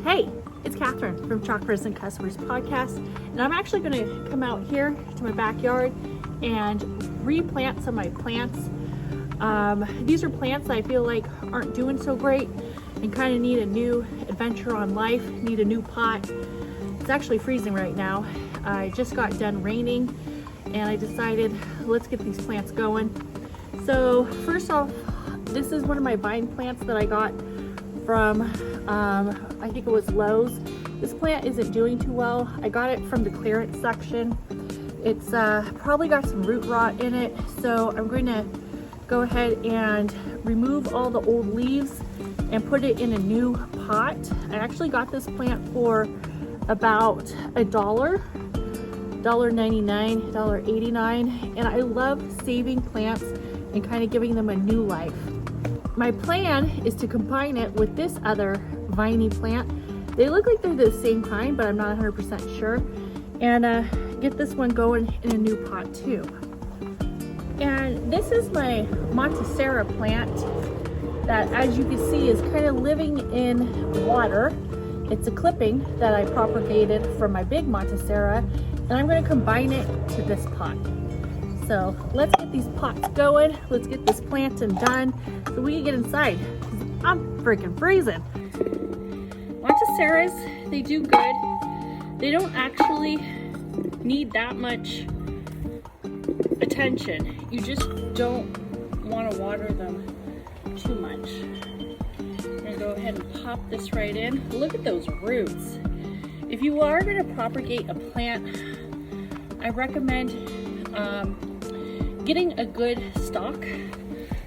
Hey, it's Catherine from Choppers and Customers Podcast, and I'm actually going to come out here to my backyard and replant some of my plants. These are plants I feel like aren't doing so great and kind of need a new adventure on life, need a new pot. It's actually freezing right now. I just got done raining and I decided let's get these plants going. So first off, this is one of my vine plants that I got from I think it was Lowe's. This plant isn't doing too well. I got it from the clearance section. It's probably got some root rot in it, so I'm going to go ahead and remove all the old leaves and put it in a new pot. I actually got this plant for about $1.99, $1.89, and I love saving plants and kind of giving them a new life. My plan is to combine it with this other viney plant. They look like they're the same kind, but I'm not 100% sure. And get this one going in a new pot too. And this is my Monstera plant that, as you can see, is kind of living in water. It's a clipping that I propagated from my big Monstera, and I'm going to combine it to this pot. So let's get these pots going. Let's get this planting done so we can get inside. I'm freaking freezing. Monsteras, they do good. They don't actually need that much attention. You just don't want to water them too much. I'm gonna go ahead and pop this right in. Look at those roots. If you are gonna propagate a plant, I recommend getting a good stalk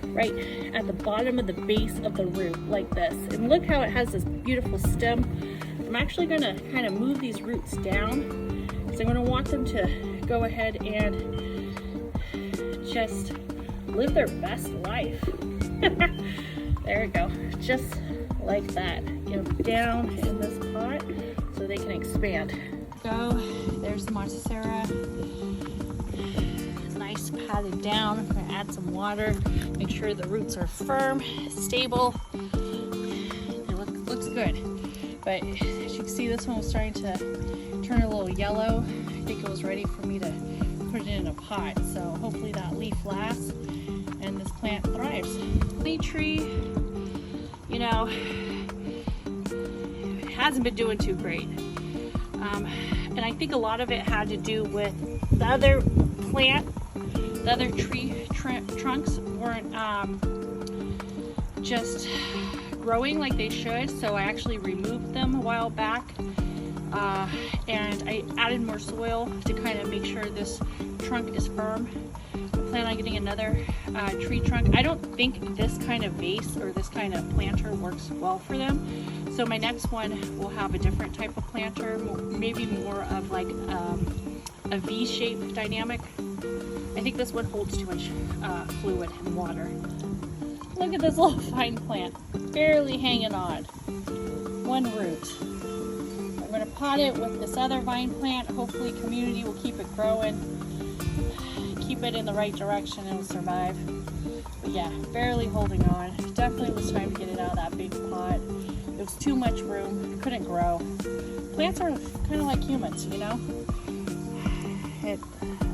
right at the bottom of the base of the root like this. And look how it has this beautiful stem. I'm actually gonna kind of move these roots down because I'm gonna want them to go ahead and just live their best life. There we go, just like that. Get them down in this pot so they can expand. So there's the Monstera. Nice patted down. I'm gonna add some water, make sure the roots are firm, stable. It looks good. But as you can see, this one was starting to turn a little yellow. I think it was ready for me to put it in a pot. So hopefully that leaf lasts and this plant thrives. Honey tree, you know, hasn't been doing too great. And I think a lot of it had to do with the other plant. The other tree trunks weren't just growing like they should, so I actually removed them a while back, and I added more soil to kind of make sure this trunk is firm. I plan on getting another tree trunk. I don't think this kind of vase or this kind of planter works well for them, so my next one will have a different type of planter, maybe more of like a V-shaped dynamic. I think this one holds too much fluid and water. Look at this little vine plant, barely hanging on. One root. I'm gonna pot it with this other vine plant. Hopefully community will keep it growing. Keep it in the right direction and it'll survive. But yeah, barely holding on. Definitely was time to get it out of that big pot. There was too much room, couldn't grow. Plants are kind of like humans, you know?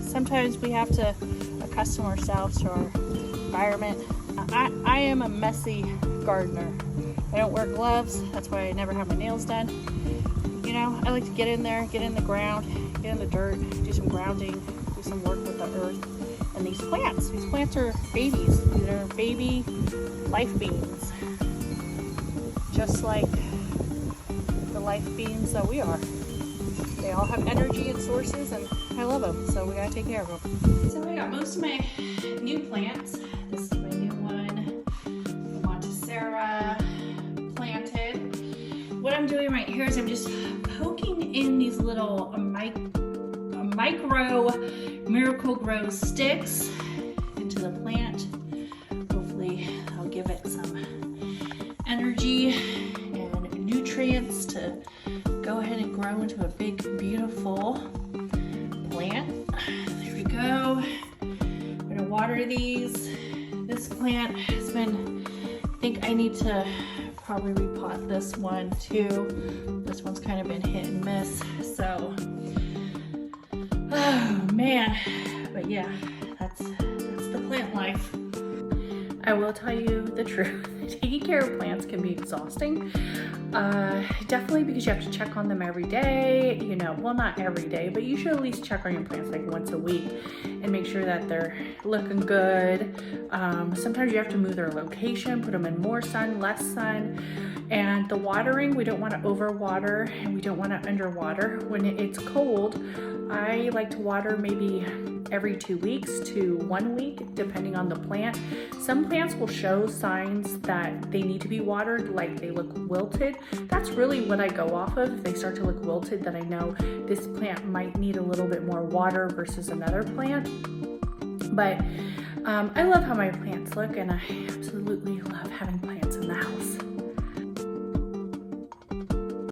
Sometimes we have to accustom ourselves to our environment. I am a messy gardener. I don't wear gloves. That's why I never have my nails done. You know, I like to get in there, get in the ground, get in the dirt, do some grounding, do some work with the earth. And these plants are babies. These are baby life beings. Just like the life beings that we are. They all have energy and sources, and I love them, so we gotta take care of them. So I got most of my new plants. This is my new one, the Monstera planted. What I'm doing right here is I'm just poking in these little micro Miracle Grow sticks into the plant. Hopefully I'll give it some energy and nutrients to go ahead and grow into a big, beautiful plant. There we go. I'm gonna water these. This plant has been, I think I need to probably repot this one too. This one's kind of been hit and miss, so oh man. But yeah, that's the plant life. I will tell you the truth. Taking care of plants can be exhausting. Definitely because you have to check on them every day, you know, well, not every day, but you should at least check on your plants like once a week and make sure that they're looking good. Sometimes you have to move their location, put them in more sun, less sun. And the watering, we don't want to overwater and we don't want to underwater. When it's cold, I like to water maybe every 2 weeks to 1 week, depending on the plant. Some plants will show signs that they need to be watered, like they look wilted. That's really what I go off of. If they start to look wilted, then I know this plant might need a little bit more water versus another plant. But I love how my plants look, and I absolutely love having